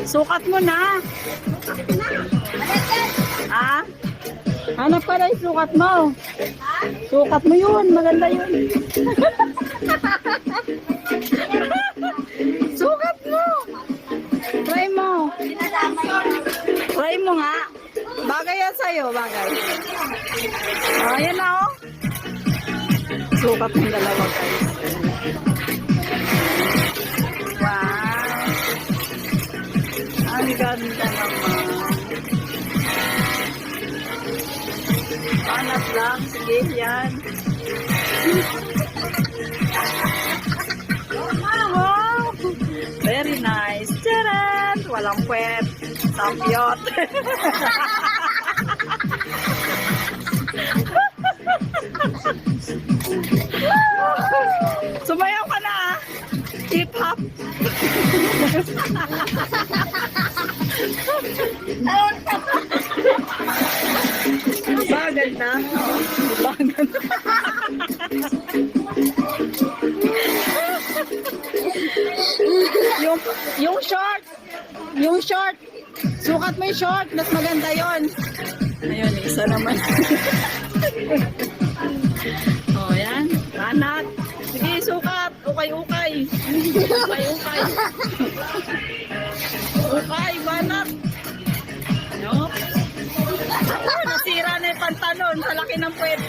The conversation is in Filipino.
Sukat mo na. Ha? Hanap ka na yung sukat mo. Sukat mo yun. Maganda yun. Sukat mo. Try mo. Try mo nga. Bagay yan sa'yo. Bagay. Oh, yan na oh. Sukat ng dalawa guys. Wow. Ang ganda naman. Hanap lang. Sige, yan. Wow! Very nice. Tcharan! Walang puwet. Sampyot. Sumayaw ka na ah. Hip-hop. Baganda. Baganda. yung short. Yung short. Sukat mo yung short. Mas maganda yon. Ayun, isa naman. Oh, yan. Anak. Sige, sukat. Ukay-ukay. Ukay-ukay. Ukay, banat. No? Nasira na yung pantalon sa laki ng puwet.